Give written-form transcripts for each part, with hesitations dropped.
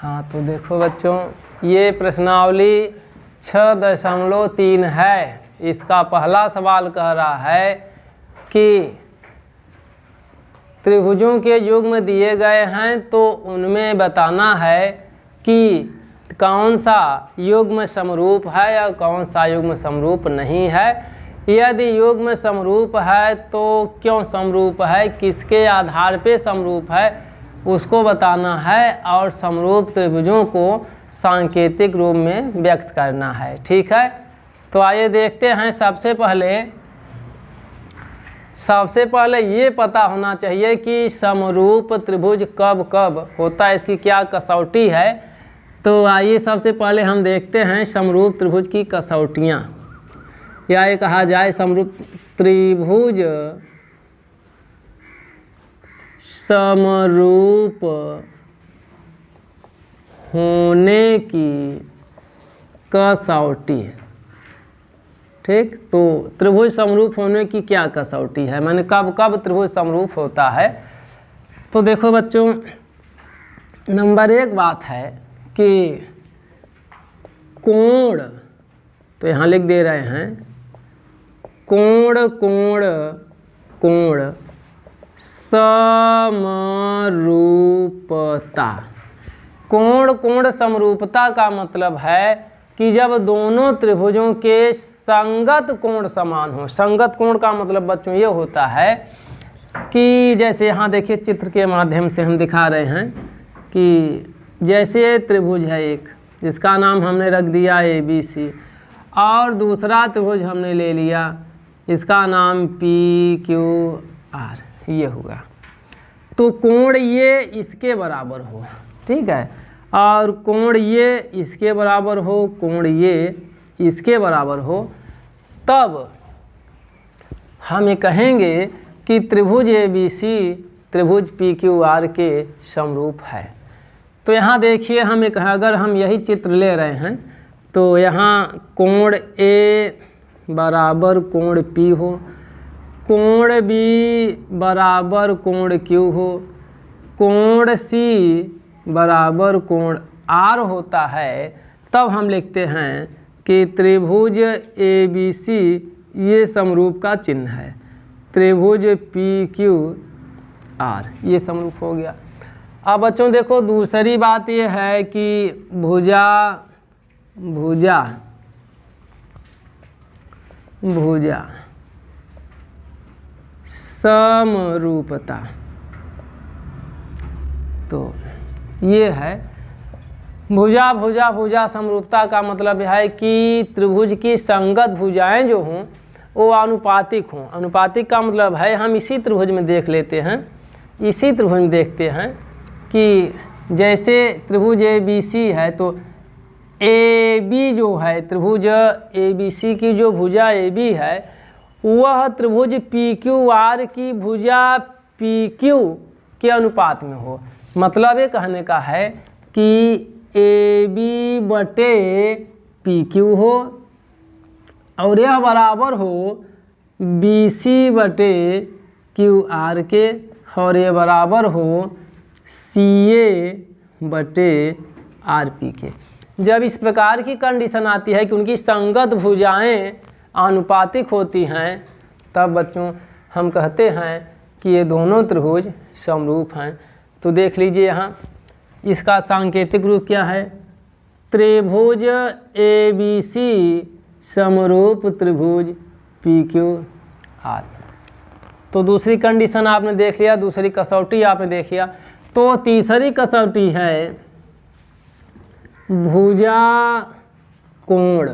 हाँ तो देखो बच्चों, ये प्रश्नावली 6.3 है। इसका पहला सवाल कह रहा है कि त्रिभुजों के युग्म दिए गए हैं तो उनमें बताना है कि कौन सा युग्म समरूप है या कौन सा युग्म समरूप नहीं है। यदि युग्म समरूप है तो क्यों समरूप है, किसके आधार पे समरूप है, उसको बताना है और समरूप त्रिभुजों को सांकेतिक रूप में व्यक्त करना है। ठीक है, तो आइए देखते हैं। सबसे पहले ये पता होना चाहिए कि समरूप त्रिभुज कब कब होता है, इसकी क्या कसौटी है। तो आइए सबसे पहले हम देखते हैं समरूप त्रिभुज की कसौटियाँ, या ये कहा जाए समरूप त्रिभुज समरूप होने की कसौटी। ठीक, तो त्रिभुज समरूप होने की क्या कसौटी है, माने कब कब त्रिभुज समरूप होता है। तो देखो बच्चों, नंबर 1 बात है कि कोण, तो यहाँ लिख दे रहे हैं कोण कोण कोण समरूपता। कोण कोण समरूपता का मतलब है कि जब दोनों त्रिभुजों के संगत कोण समान हो। संगत कोण का मतलब बच्चों ये होता है कि जैसे यहाँ देखिए चित्र के माध्यम से हम दिखा रहे हैं कि जैसे त्रिभुज है एक, जिसका नाम हमने रख दिया ABC, और दूसरा त्रिभुज हमने ले लिया, इसका नाम PQR, ये हुआ। तो कोण ये इसके बराबर हो, ठीक है, और कोण ये इसके बराबर हो, कोण ये इसके बराबर हो, तब हम ये कहेंगे कि त्रिभुज ABC त्रिभुज PQR के समरूप है। तो यहाँ देखिए, हम एक अगर हम यही चित्र ले रहे हैं तो यहाँ कोण A बराबर कोण P हो, कोण B बराबर कोण Q हो, कोण C बराबर कोण R होता है, तब हम लिखते हैं कि त्रिभुज ABC ये समरूप का चिन्ह है, त्रिभुज PQR ये समरूप हो गया। अब बच्चों देखो, दूसरी बात ये है कि भुजा समरूपता। तो ये है भुजा समरूपता का मतलब है कि त्रिभुज की संगत भुजाएं जो हों वो अनुपातिक हों। अनुपातिक का मतलब है, हम इसी त्रिभुज में देख लेते हैं, इसी त्रिभुज में देखते हैं कि जैसे त्रिभुज ABC है तो AB जो है, त्रिभुज ABC की जो भुजा AB है वह त्रिभुज PQR की भुजा PQ के अनुपात में हो। मतलब ये कहने का है कि AB बटे PQ हो और यह बराबर हो BC बटे QR के, और ये बराबर हो CA बटे RP के। जब इस प्रकार की कंडीशन आती है कि उनकी संगत भुजाएं आनुपातिक होती हैं, तब बच्चों हम कहते हैं कि ये दोनों त्रिभुज समरूप हैं। तो देख लीजिए यहाँ, इसका सांकेतिक रूप क्या है, त्रिभुज ABC समरूप त्रिभुज PQR। तो दूसरी कंडीशन आपने देख लिया, दूसरी कसौटी आपने देख लिया। तो तीसरी कसौटी है भुजा कोण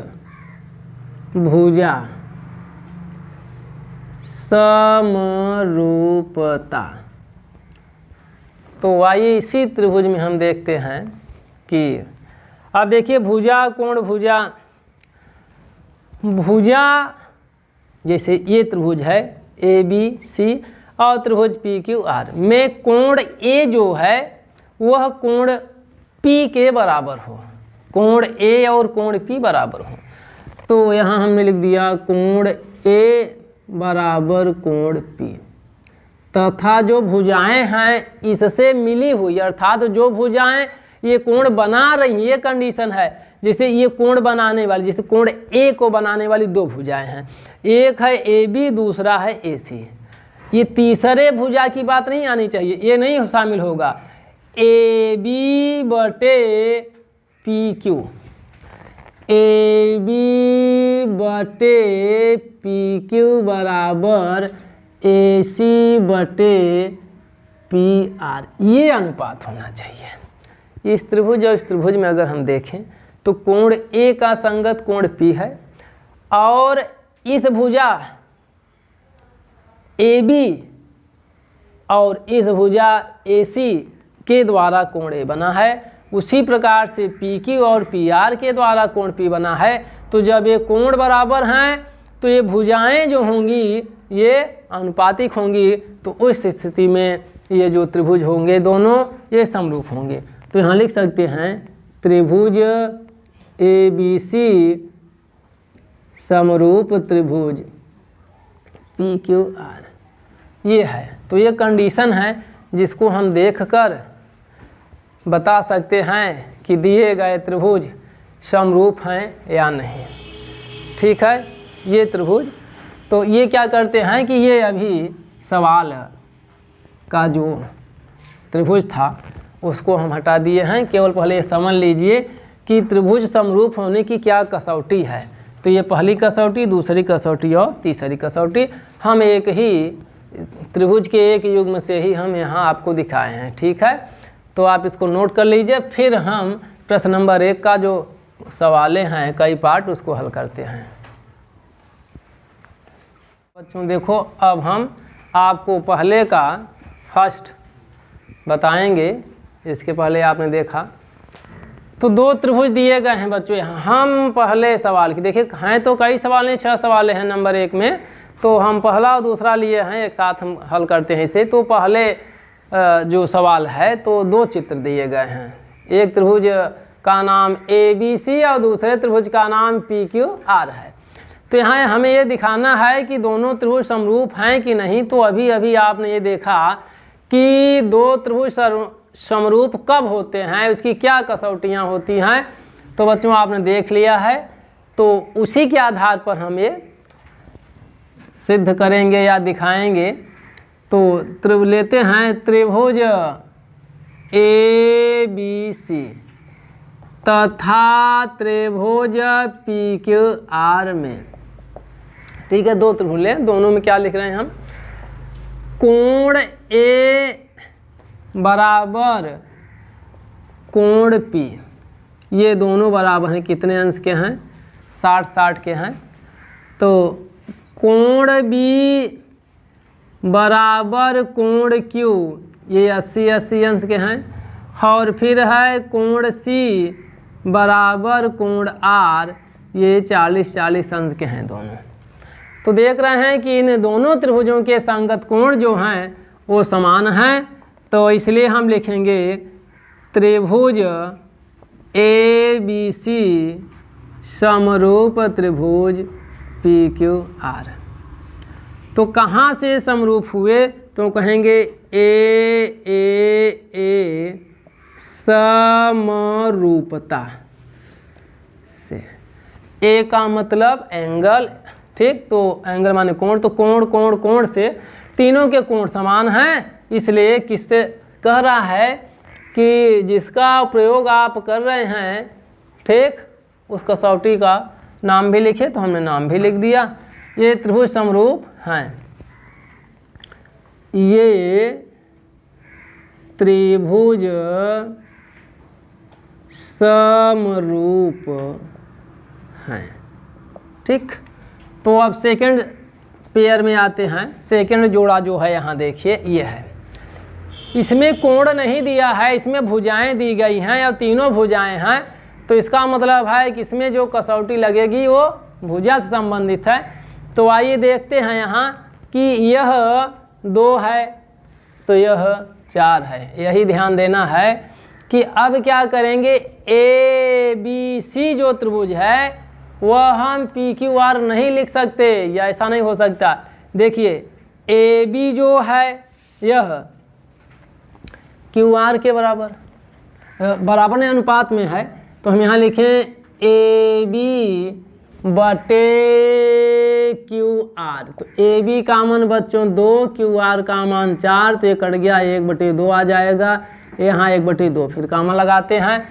समरूपता। तो आइए इसी त्रिभुज में हम देखते हैं कि अब देखिए भुजा कोण भुजा जैसे ये त्रिभुज है ABC और त्रिभुज PQR में कोण A जो है वह कोण P के बराबर हो, कोण A और कोण P बराबर हो। तो यहाँ हमने लिख दिया कोण A बराबर कोण P, तथा जो भुजाएं हैं इससे मिली हुई, अर्थात जो भुजाएं ये कोण बना रही, ये कंडीशन है। जैसे ये कोण बनाने वाली, जैसे कोण ए को बनाने वाली दो भुजाएं हैं, एक है ए बी, दूसरा है ए सी। ये तीसरे भुजा की बात नहीं आनी चाहिए, ये नहीं शामिल होगा। ए बी बटे पी क्यू, ए बी बटे पी क्यू बराबर ए सी बटे पी आर, ये अनुपात होना चाहिए। इस त्रिभुज और इस त्रिभुज में अगर हम देखें तो कोण ए का संगत कोण पी है, और इस भुजा ए बी और इस भुजा ए सी के द्वारा कोण ए बना है। उसी प्रकार से पी क्यू और पी आर के द्वारा कोण पी बना है। तो जब ये कोण बराबर हैं तो ये भुजाएं जो होंगी ये अनुपातिक होंगी, तो उस स्थिति में ये जो त्रिभुज होंगे दोनों ये समरूप होंगे। तो यहाँ लिख सकते हैं त्रिभुज ए बी सी समरूप त्रिभुज पी क्यू आर, ये है। तो ये कंडीशन है जिसको हम देखकर बता सकते हैं कि दिए गए त्रिभुज समरूप हैं या नहीं। ठीक है, ये त्रिभुज। तो ये क्या करते हैं कि ये अभी सवाल का जो त्रिभुज था उसको हम हटा दिए हैं। केवल पहले ये समझ लीजिए कि त्रिभुज समरूप होने की क्या कसौटी है। तो ये पहली कसौटी, दूसरी कसौटी और तीसरी कसौटी हम एक ही त्रिभुज के एक युग्म से ही हम यहाँ आपको दिखाए हैं। ठीक है, तो आप इसको नोट कर लीजिए। फिर हम प्रश्न नंबर 1 का जो सवालें हैं कई पार्ट उसको हल करते हैं। बच्चों देखो, अब हम आपको पहले का फर्स्ट बताएंगे। इसके पहले आपने देखा तो दो त्रिभुज दिए गए हैं बच्चों। यहाँ हम पहले सवाल की देखिए, हैं तो कई सवाल नहीं, 6 सवाल हैं नंबर 1 में। तो हम पहला और दूसरा लिए हैं, एक साथ हम हल करते हैं इसे। तो पहले जो सवाल है तो 2 चित्र दिए गए हैं। एक त्रिभुज का नाम ए बी सी और दूसरे त्रिभुज का नाम पी क्यू आर है। तो यहाँ हमें ये दिखाना है कि दोनों त्रिभुज समरूप हैं कि नहीं। तो अभी अभी आपने ये देखा कि 2 त्रिभुज समरूप कब होते हैं, उसकी क्या कसौटियाँ होती हैं। तो बच्चों आपने देख लिया है। तो उसी के आधार पर हम ये सिद्ध करेंगे या दिखाएंगे। तो लेते हैं त्रिभुज ए बी सी तथा त्रिभुज पी क्यू आर में। ठीक है, 2 त्रिभुज लें, दोनों में क्या लिख रहे हैं हम, कोण ए बराबर कोण पी, ये दोनों बराबर हैं। कितने अंश के हैं, 60-60 के हैं। तो कोण बी बराबर कोण क्यू, ये 80-80 अंश के हैं। और फिर है कोण सी बराबर कोण आर, ये 40-40 अंश के हैं दोनों। तो देख रहे हैं कि इन दोनों त्रिभुजों के संगत कोण जो हैं वो समान हैं। तो इसलिए हम लिखेंगे त्रिभुज ए बी सी समरूप त्रिभुज पी क्यू आर। तो कहाँ से समरूप हुए, तो कहेंगे ए समरूपता से। ए का मतलब एंगल, ठीक। तो एंगल माने कोण, तो कोण कोण कोण से तीनों के कोण समान हैं। इसलिए किससे कह रहा है कि जिसका प्रयोग आप कर रहे हैं, ठीक, उस कसौटी का नाम भी लिखे। तो हमने नाम भी लिख दिया। ये त्रिभुज समरूप हैं, ये त्रिभुज समरूप हैं। ठीक। तो अब सेकंड पेयर में आते हैं। सेकंड जोड़ा जो है यहाँ देखिए, ये है। इसमें कोण नहीं दिया है, इसमें भुजाएं दी गई हैं और तीनों भुजाएं हैं। तो इसका मतलब है कि इसमें जो कसौटी लगेगी वो भुजा से संबंधित है। तो आइए देखते हैं यहाँ कि यह 2 है तो यह 4 है। यही ध्यान देना है कि अब क्या करेंगे, ए बी सी जो त्रिभुज है वह हम पी क्यू आर नहीं लिख सकते, या ऐसा नहीं हो सकता। देखिए ए बी जो है यह क्यू आर के बराबर, बराबर नहीं अनुपात में है, तो हम यहाँ लिखें ए बी बटे क्यू आर। तो ए बी का मान बच्चों 2, क्यू आर का मान 4, तो ये कट गया 1/2 आ जाएगा, यहाँ 1/2 फिर कामा लगाते हैं।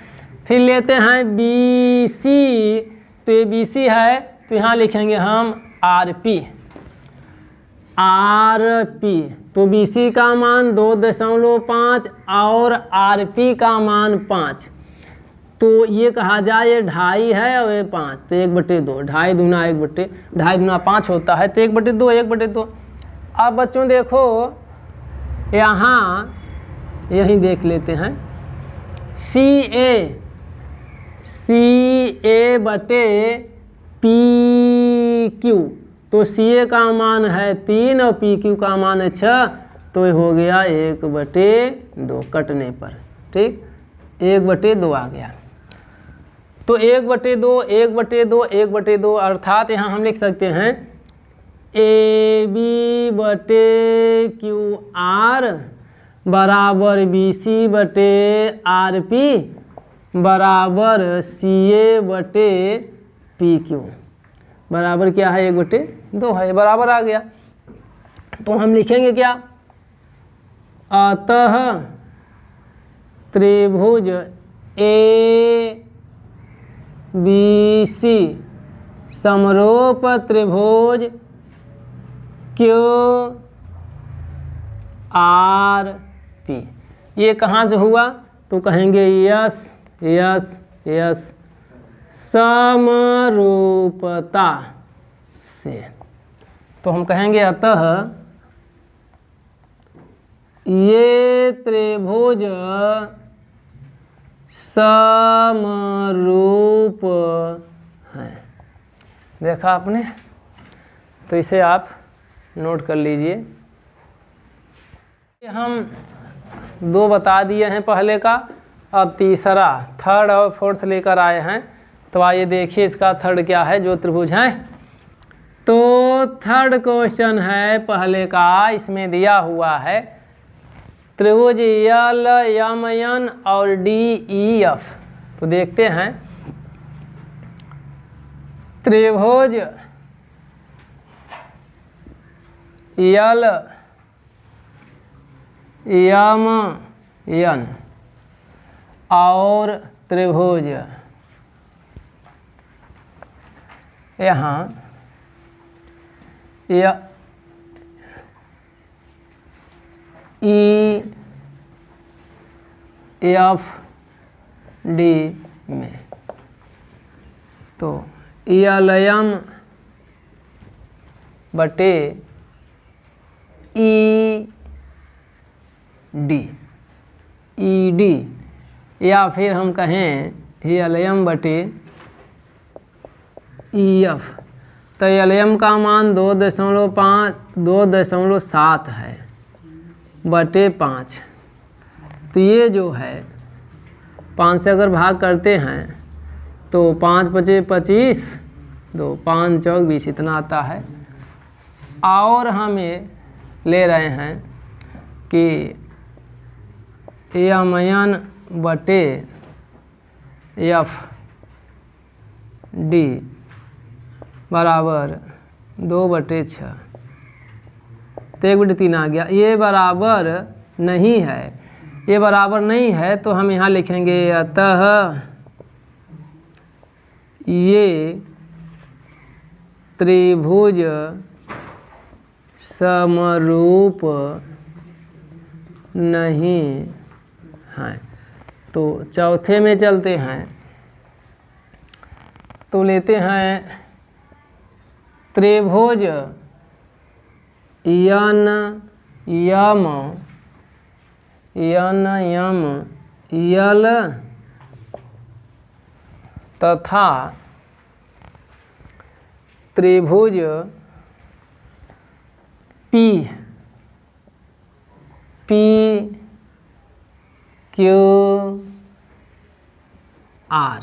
फिर लेते हैं बी सी, तो ये बी सी है तो यहाँ लिखेंगे हम आर पी। तो बी सी का मान 2.5 और आर पी का मान 5, तो ये कहा जाए 2.5 है और ये 5, तो 1/2, 2.5 दूना 2.5 दूना 5 होता है, तो 1/2 1/2। अब बच्चों देखो यहाँ यही देख लेते हैं सी ए बटे पी क्यू, तो सी ए का मान है 3 और पी क्यू का मान है 6, तो ये हो गया 1/2 कटने पर, ठीक 1/2 आ गया। तो 1/2 1/2 1/2 अर्थात यहाँ हम लिख सकते हैं ए बी बटे क्यू आर बराबर बी सी बटे आर पी बराबर सी ए बटे पी क्यू बराबर क्या है 1/2 है, बराबर आ गया। तो हम लिखेंगे क्या, अतः त्रिभुज ए बी सी समरूप त्रिभुज क्यू आर पी। ये कहाँ से हुआ, तो कहेंगे यस यस यस समरूपता से। तो हम कहेंगे अतः ये त्रिभुज समरूप है। देखा आपने, तो इसे आप नोट कर लीजिए। हम 2 बता दिए हैं पहले का, अब तीसरा थर्ड और फोर्थ लेकर आए हैं। तो आइए देखिए इसका थर्ड क्या है, जो त्रिभुज हैं। तो थर्ड क्वेश्चन है पहले का, इसमें दिया हुआ है त्रिभुज यल यम एन और डी ई एफ। तो देखते हैं त्रिभुज यल यम एन और त्रिभुज यहाँ ई एफ डी में, तो यलयम बटे ई डी, या फिर हम कहें यलयम बटे ई एफ। तो यलयम का मान 2.7 है बटे 5। तो ये जो है 5 से अगर भाग करते हैं तो 5 × 5 = 25, 2 5 × 4 = 20 इतना आता है। और हम ये ले रहे हैं कि यम एन बटे एफ डी बराबर 2/6, तो 1/3 आ गया। ये बराबर नहीं है, ये बराबर नहीं है, तो हम यहाँ लिखेंगे अतः ये त्रिभुज समरूप नहीं है। तो चौथे में चलते हैं, तो लेते हैं त्रिभुज यन यम यल तथा त्रिभुज पी क्यू आर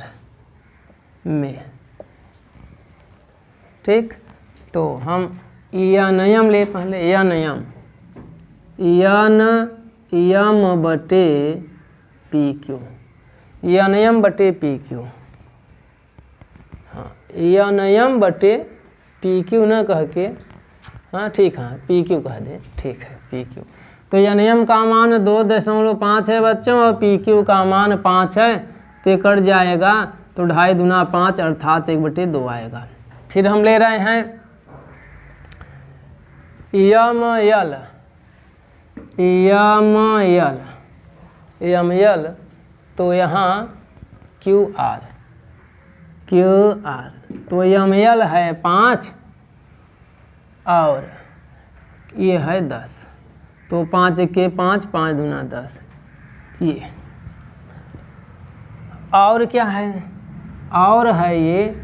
में, ठीक। तो हम यनयम ले, पहले यनयम यम बटे पी क्यू। NM बटे PQ। हाँ, NM बटे PQ न कह के, हाँ ठीक, हाँ PQ कह दे, ठीक है PQ। तो NM का मान 2.5 है बच्चों, और PQ का मान 5 है, तो कट जाएगा, तो 2.5 दूना 5 अर्थात 1/2 आएगा। फिर हम ले रहे हैं ML, तो यहाँ QR, तो ML है 5 और ये है 10, तो 5 के 5, 5 दूना 10, ये। और क्या है, और है ये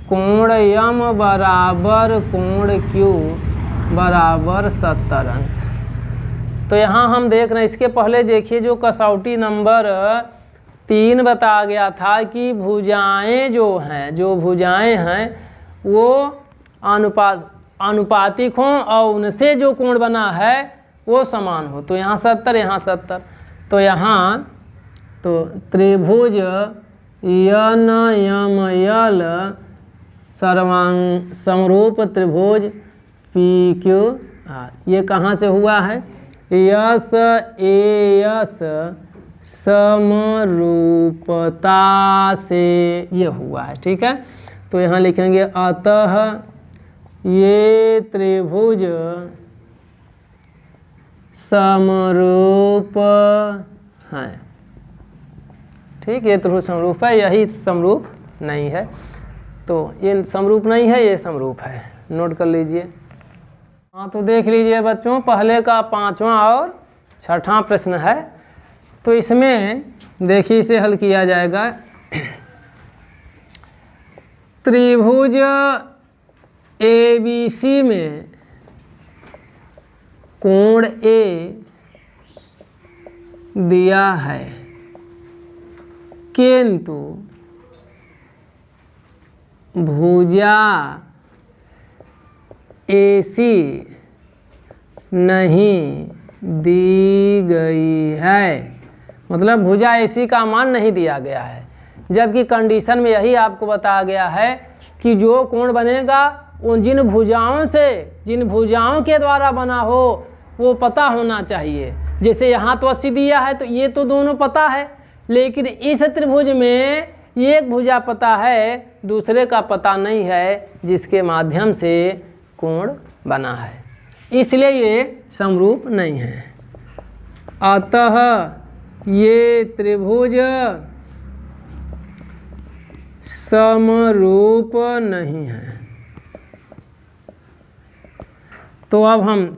कोण M बराबर कोण Q बराबर 70 अंश। तो यहाँ हम देख रहे हैं, इसके पहले देखिए जो कसौटी नंबर 3 बता गया था कि भुजाएं जो भुजाएं हैं वो अनुपातिक हों और उनसे जो कोण बना है वो समान हो। तो यहाँ 70, यहाँ 70, तो यहाँ तो त्रिभुज NML समरूप त्रिभुज PQR, ये कहाँ से हुआ है, SAS समरूपता से ये हुआ है, ठीक है। तो यहाँ लिखेंगे अतः ये त्रिभुज समरूप है, ठीक, ये त्रिभुज समरूप है, यही समरूप नहीं है। तो ये समरूप नहीं है, ये समरूप है, नोट कर लीजिए। हाँ, तो देख लीजिए बच्चों, पहले का 5वां और 6वां प्रश्न है। तो इसमें देखिए, इसे हल किया जाएगा। त्रिभुज ABC में कोण A दिया है, किंतु भुजा AC नहीं दी गई है, मतलब भुजा AC का मान नहीं दिया गया है, जबकि कंडीशन में यही आपको बताया गया है कि जो कोण बनेगा उन जिन भुजाओं के द्वारा बना हो वो पता होना चाहिए। जैसे यहाँ तो 80 दिया है, तो ये तो दोनों पता है, लेकिन इस त्रिभुज में एक भुजा पता है, दूसरे का पता नहीं है, जिसके माध्यम से कोण बना है, इसलिए ये समरूप नहीं है। अतः ये त्रिभुज समरूप नहीं है। तो अब हम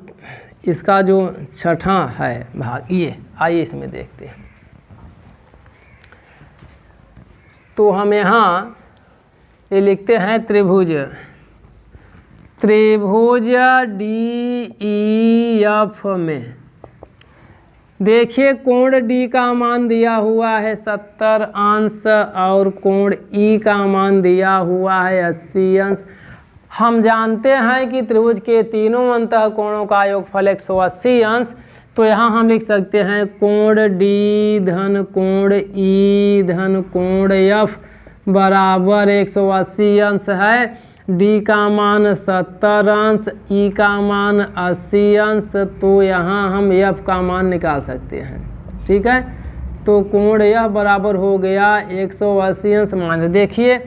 इसका जो 6वां है भाग, ये आइए इसमें देखते हैं। तो हम यहाँ ये लिखते हैं त्रिभुज DEF में देखिए कोण D का मान दिया हुआ है 70 अंश और कोण E का मान दिया हुआ है 80 अंश। हम जानते हैं कि त्रिभुज के तीनों अंतः कोणों का योगफल 180 अंश। तो यहाँ हम लिख सकते हैं कोण D धन कोण E धन कोण F बराबर 180 अंश है। D का मान 70 अंश, E का मान 80 अंश, तो यहाँ हम F का मान निकाल सकते हैं, ठीक है। तो कोण यह बराबर हो गया 180 अंश माइनस, देखिए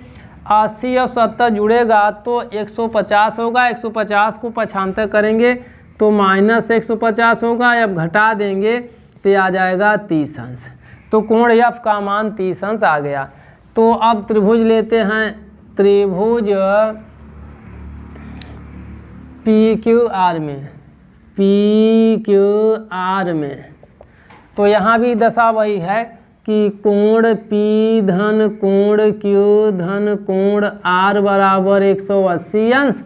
80 और 70 जुड़ेगा तो 150 होगा, 150 को पक्षांतर करेंगे तो माइनस 150 होगा, अब घटा देंगे तो आ जाएगा 30 अंश। तो कोण F का मान 30 अंश आ गया। तो अब त्रिभुज लेते हैं, त्रिभुज PQR में, तो यहाँ भी दशा वही है कि कोण P धन कोण Q धन कोण R बराबर 180 अंश।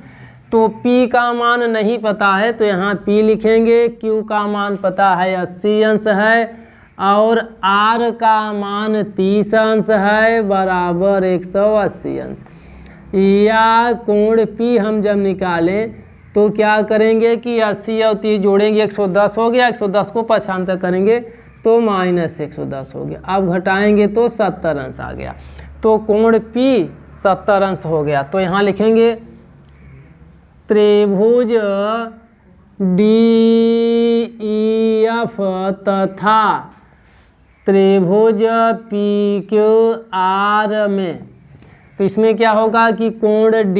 तो P का मान नहीं पता है तो यहाँ P लिखेंगे, Q का मान पता है 80 अंश है और R का मान 30 अंश है बराबर 180 अंश। या कोण P हम जब निकालें तो क्या करेंगे कि 80 और 30 जोड़ेंगे 110 हो गया, 110 को पक्षांतर करेंगे तो -110 हो गया। अब घटाएंगे तो 70 अंश आ गया। तो कोण P 70 अंश हो गया। तो यहाँ लिखेंगे त्रिभुज DEF तथा त्रिभुज PQR में, तो इसमें क्या होगा कि कोण D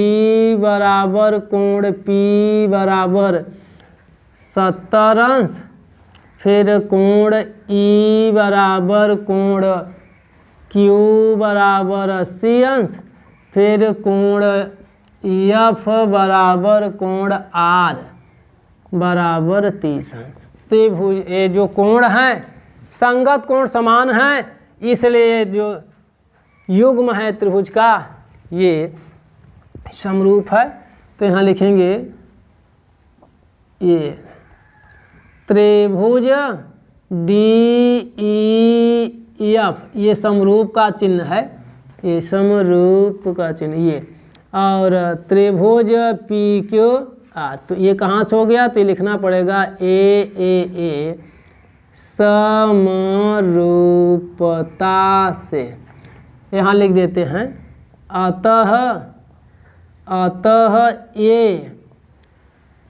बराबर कोण P बराबर 70 अंश, फिर कोण E बराबर कोण Q बराबर 80 अंश, फिर कोण F बराबर कोण R बराबर 30 अंश। त्रिभुज ये जो कोण हैं संगत कोण समान हैं, इसलिए जो युग्म है त्रिभुज का ये समरूप है। तो यहाँ लिखेंगे ये त्रिभुज DEF, ये समरूप का चिन्ह है, ये समरूप का चिन्ह ये, और त्रिभुज PQR, तो ये कहाँ से हो गया, तो ये लिखना पड़ेगा A समरूपता से, यहाँ लिख देते हैं अतः ये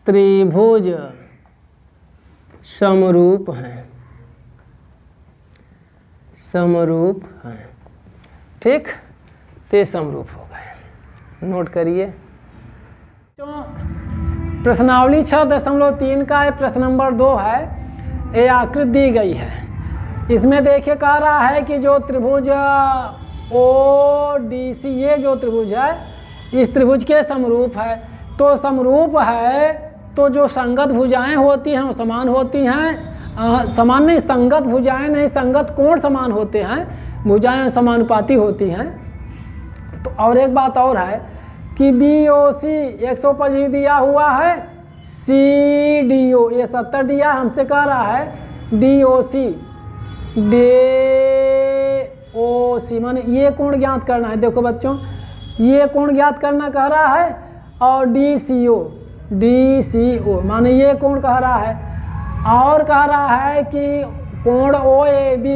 त्रिभुज समरूप हैं, समरूप हैं। ठीक, ते समरूप हो गए, नोट करिए। तो प्रश्नावली 6.3 का प्रश्न नंबर 2 है, ये आकृति दी गई है। इसमें देखिए कह रहा है कि जो त्रिभुज ODC, ये जो त्रिभुज है इस त्रिभुज के समरूप है। तो समरूप है तो जो संगत भुजाएं होती हैं वो समान होती हैं, समान नहीं, संगत भुजाएं नहीं, संगत कोण समान होते हैं, भुजाएं समानुपाती होती हैं। तो और एक बात और है कि BOC 125 दिया हुआ है, CDO ये 70 दिया, हमसे कह रहा है DOC माने ये कोण ज्ञात करना है। देखो बच्चों, ये कोण ज्ञात करना कह रहा है, और DCO माने ये कोण कह रहा है, और कह रहा है कि कोण OAB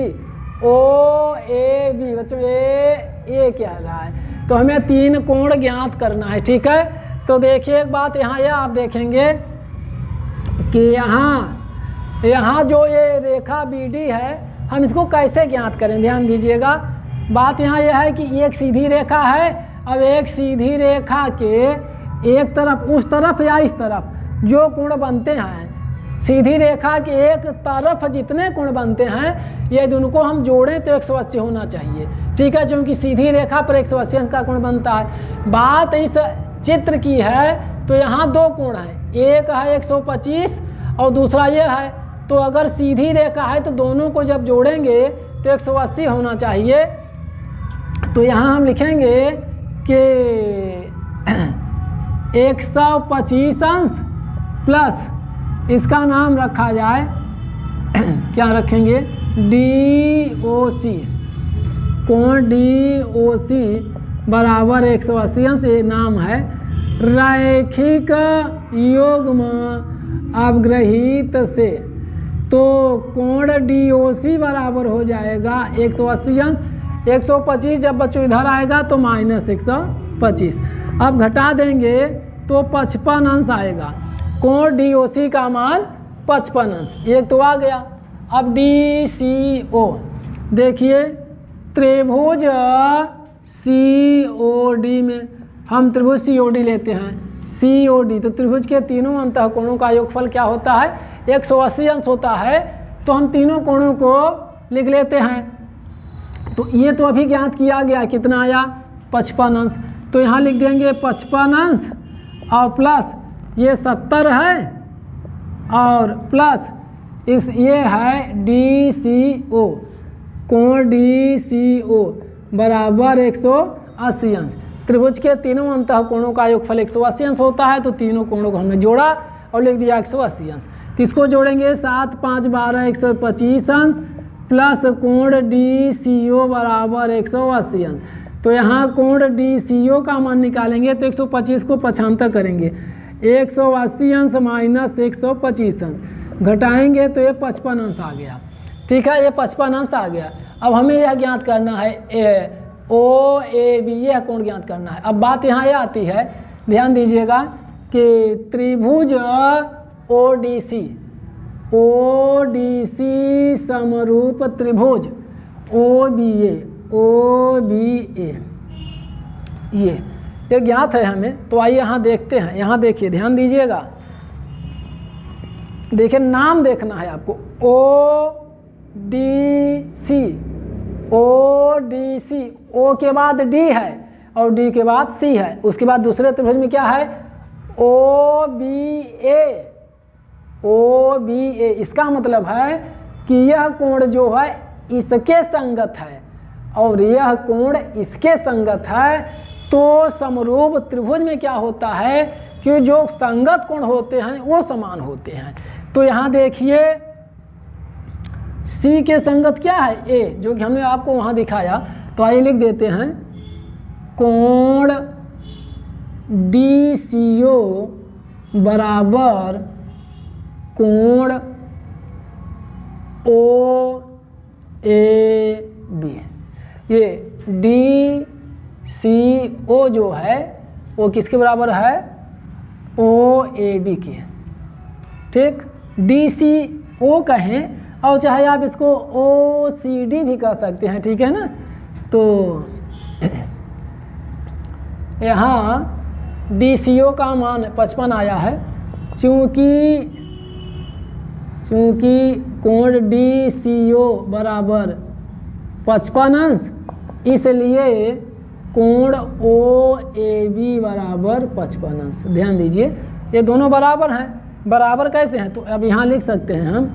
बच्चों ये कह रहा है। तो हमें 3 कोण ज्ञात करना है। ठीक है, तो देखिए एक बात यहाँ यह आप देखेंगे कि यहाँ जो ये रेखा BD है हम इसको कैसे ज्ञात करें, ध्यान दीजिएगा। बात यहाँ यह है कि एक सीधी रेखा है, अब एक सीधी रेखा के एक तरफ, उस तरफ या इस तरफ जो कोण बनते हैं, सीधी रेखा के एक तरफ जितने कोण बनते हैं ये दोनों हम जोड़ें तो 180 होना चाहिए। ठीक है, क्योंकि सीधी रेखा पर 180 अंश का कोण बनता है। बात इस चित्र की है तो यहाँ 2 कोण हैं, एक है 125 और दूसरा ये है। तो अगर सीधी रेखा है तो दोनों को जब जोड़ेंगे तो 180 होना चाहिए। तो यहाँ हम लिखेंगे कि 125 अंश प्लस इसका नाम रखा जाए क्या रखेंगे, DOC, कोण DOC बराबर 180 अंश, ये नाम है। रैखिक युग्म अवग्रहित से, तो कोण DOC बराबर हो जाएगा 180 अंश, 125 जब बच्चों इधर आएगा तो -125, अब घटा देंगे तो 55 अंश आएगा। कोण DOC का मान 55 अंश, एक तो आ गया। अब DCO देखिए, त्रिभुज COD में हम त्रिभुज COD लेते हैं, COD तो त्रिभुज के तीनों अंतःकोणों का योगफल क्या होता है, 180 अंश होता है। तो हम तीनों कोणों को लिख लेते हैं। तो ये तो अभी ज्ञात किया गया, कितना आया, 55 अंश। तो यहाँ लिख देंगे 55 अंश और प्लस ये 70 है और प्लस इस ये है DCO, कोण DCO बराबर 180 अंश। त्रिभुज के तीनों अंतःकोणों का योगफल 180 अंश होता है। तो तीनों कोणों को हमने जोड़ा और लिख दिया 180 अंश। तो इसको जोड़ेंगे 7 5 12 125 अंश प्लस कोण DCO बराबर 180 अंश। तो यहाँ कोण DCO का मान निकालेंगे तो 125 को 75 करेंगे, 180 अंश माइनस 125 अंश घटाएंगे तो ये 55 अंश आ गया। ठीक है, ये 55 अंश आ गया। अब हमें यह ज्ञात करना है ओ ए बी, यह कोण ज्ञात करना है। अब बात यहाँ ये आती है, ध्यान दीजिएगा कि त्रिभुज ओ डी सी समरूप त्रिभुज ओ बी ए ये ज्ञात है हमें। तो आइए यहाँ देखते हैं। यहाँ देखिए, ध्यान दीजिएगा, देखिए नाम देखना है आपको। ओ डी सी, ओ के बाद डी है और डी के बाद सी है। उसके बाद दूसरे त्रिभुज में क्या है, ओ बी ए। इसका मतलब है कि यह कोण जो है इसके संगत है और यह कोण इसके संगत है। तो समरूप त्रिभुज में क्या होता है कि जो संगत कोण होते हैं वो समान होते हैं। तो यहाँ देखिए सी के संगत क्या है, ए, जो कि हमने आपको वहाँ दिखाया। तो आइए लिख देते हैं, कोण डी सी ओ बराबर कोण ओ ए बी। ये डी सी ओ जो है वो किसके बराबर है, ओ ए बी के। ठीक, डी सी ओ कहें और चाहे आप इसको ओ सी डी भी कह सकते हैं, ठीक है ना। तो यहाँ डी सी ओ का मान 55 आया है। चूँकि कोण डी सी ओ बराबर 55 अंश, इसलिए कोण ओ ए बी बराबर 55 अंश। ध्यान दीजिए, ये दोनों बराबर हैं। बराबर कैसे हैं, तो अब यहाँ लिख सकते हैं हम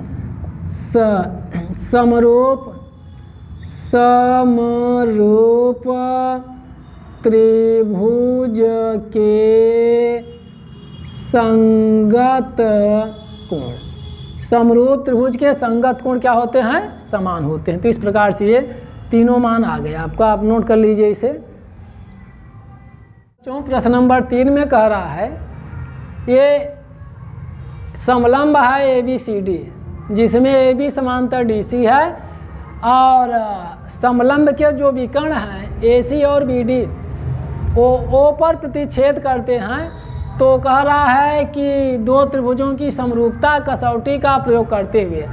समरूप त्रिभुज के संगत कोण। समरूप त्रिभुज के संगत कोण क्या होते हैं, समान होते हैं। तो इस प्रकार से ये तीनों मान आ गए आपका, आप नोट कर लीजिए इसे। प्रश्न नंबर 3 में कह रहा है, ये समलंब है ए बी सी डी, जिसमें ए बी समांतर डी सी है और समलंब के जो विकर्ण हैं ए सी और बी डी ओ पर प्रतिच्छेद करते हैं। तो कह रहा है कि दो त्रिभुजों की समरूपता कसौटी का प्रयोग करते हुए,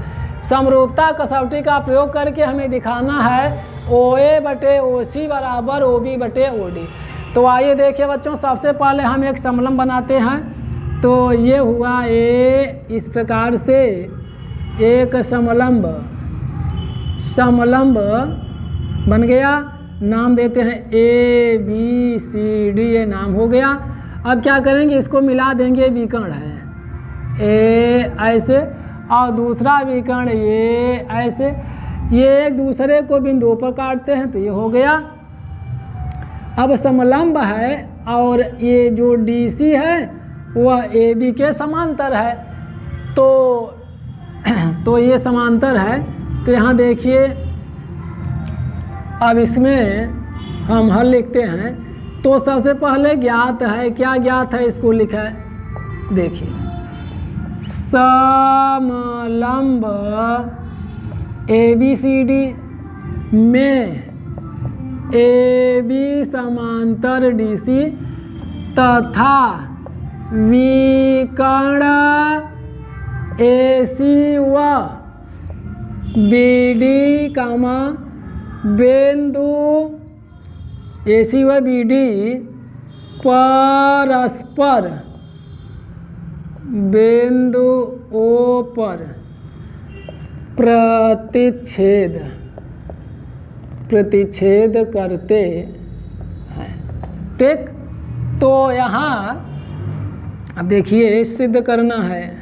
समरूपता कसौटी का प्रयोग करके हमें दिखाना है ओ ए बटे ओ सी बराबर ओ बी बटे ओ डी। तो आइए देखिए बच्चों, सबसे पहले हम एक समलंब बनाते हैं। तो ये हुआ ए, इस प्रकार से एक समलंब बन गया। नाम देते हैं ए बी सी डी, ये नाम हो गया। अब क्या करेंगे, इसको मिला देंगे, विकर्ण है ए ऐसे और दूसरा विकर्ण ये ऐसे, ये एक दूसरे को बिंदुओं पर काटते हैं, तो ये हो गया। अब समलंब है और ये जो डी सी है वह ए बी के समांतर है। तो ये समांतर है। तो यहाँ देखिए, अब इसमें हम हल लिखते हैं। तो सबसे पहले ज्ञात है, क्या ज्ञात है, इसको लिखा है, देखिए समलंब ए बी सी डी में ए बी समांतर डी सी तथा विकर्ण ए सी व बी डी कामा बिंदु ए सी व बी डी परस्पर बिंदु ओ पर प्रतिच्छेद करते हैं। ठीक, तो यहाँ अब देखिए सिद्ध करना है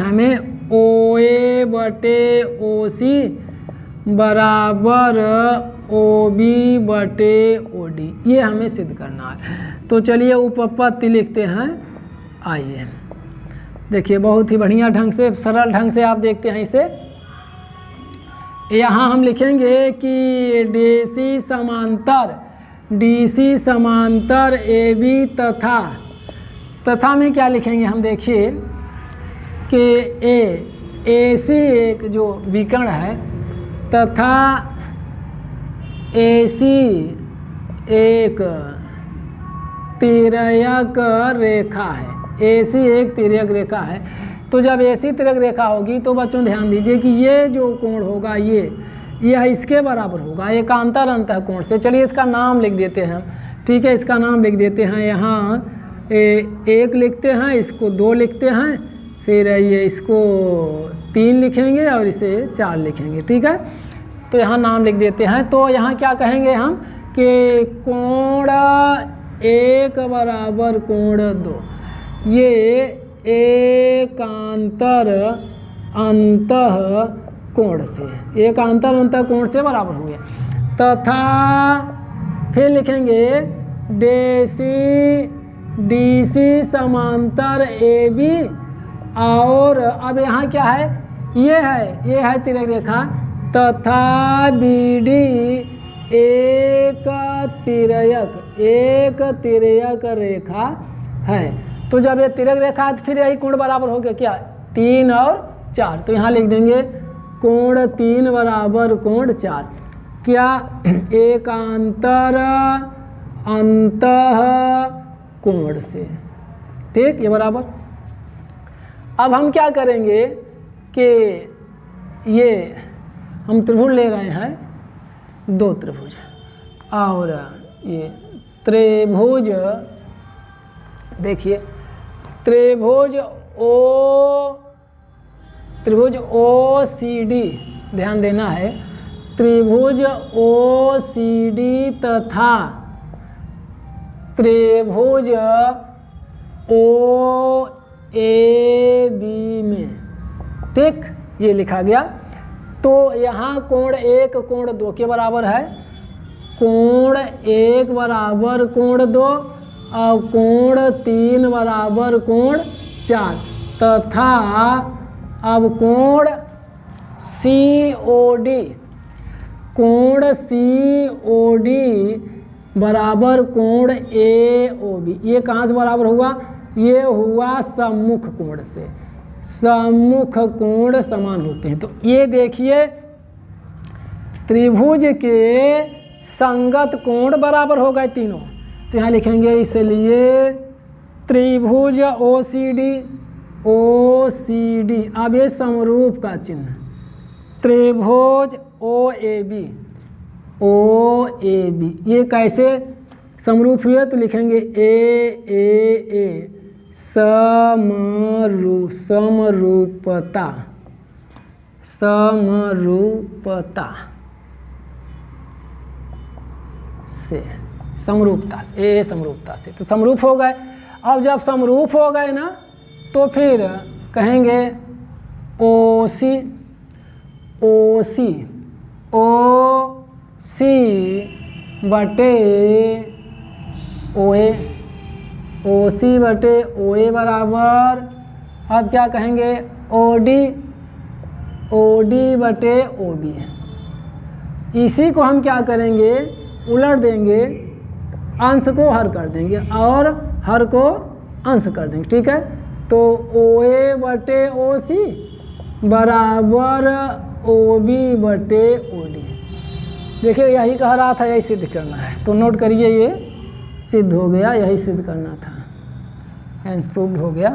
हमें ओ ए बटे ओ सी बराबर ओ बी बटे ओ डी, ये हमें सिद्ध करना है। तो चलिए उपपत्ति लिखते हैं। आइए देखिए, बहुत ही बढ़िया ढंग से, सरल ढंग से आप देखते हैं इसे। यहाँ हम लिखेंगे कि डी सी समांतर ए बी तथा में क्या लिखेंगे हम, देखिए के AC एक जो विकर्ण है तथा AC एक तिर्यक रेखा है। AC एक तिर्यक रेखा है। तो जब AC तिर्यक रेखा होगी तो बच्चों ध्यान दीजिए कि ये जो कोण होगा ये इसके बराबर होगा एकांतर अंतःकोण से। चलिए इसका नाम लिख देते हैं, ठीक है, इसका नाम लिख देते हैं। यहाँ 1 लिखते हैं, इसको 2 लिखते हैं, फिर ये इसको 3 लिखेंगे और इसे 4 लिखेंगे, ठीक है। तो यहाँ नाम लिख देते हैं। तो यहाँ क्या कहेंगे हम कि कोण 1 बराबर कोण 2 ये एकांतर अंतः कोण से, एकांतर अंतः कोण से बराबर होंगे। तथा फिर लिखेंगे DC समांतर AB और अब यहाँ क्या है, ये है तिर्यक रेखा तथा BD एक तिर्यक रेखा है। तो जब ये तिर्यक रेखा है तो फिर यही कोण बराबर हो गया क्या, 3 और 4। तो यहाँ लिख देंगे कोण 3 बराबर कोण 4 क्या, एकांतर अंतः कोण से, ठीक, ये बराबर। अब हम क्या करेंगे कि ये हम त्रिभुज ले रहे हैं, 2 त्रिभुज, और ये त्रिभुज देखिए त्रिभुज OCD ध्यान देना है, त्रिभुज OCD तथा त्रिभुज OAB में, ठीक, ये लिखा गया। तो यहाँ कोण 1 कोण 2 के बराबर है, कोण 1 बराबर कोण 2 और कोण 3 बराबर कोण 4 तथा अब कोण COD बराबर कोण AOB, ये कहाँ से बराबर हुआ, ये हुआ सम्मुख कोण से। सम्मुख कोण समान होते हैं। तो ये देखिए त्रिभुज के संगत कोण बराबर हो गए तीनों। तो यहाँ लिखेंगे इसलिए त्रिभुज OCD अब ये समरूप का चिन्ह, त्रिभुज OAB ये कैसे समरूप हुए, तो लिखेंगे A समरूपता से, समरूपता से, समरूपता से, तो समरूप हो गए। अब जब समरूप हो गए ना तो फिर कहेंगे OC बटे OA बराबर, अब क्या कहेंगे OD बटे OB। इसी को हम क्या करेंगे, उलट देंगे, अंश को हर कर देंगे और हर को अंश कर देंगे, ठीक है। तो OA बटे OC बराबर OB बटे OD। देखिए यही कह रहा था, यही सिद्ध करना है। तो नोट करिए, ये सिद्ध हो गया, यही सिद्ध करना था, हेंस प्रूव्ड हो गया।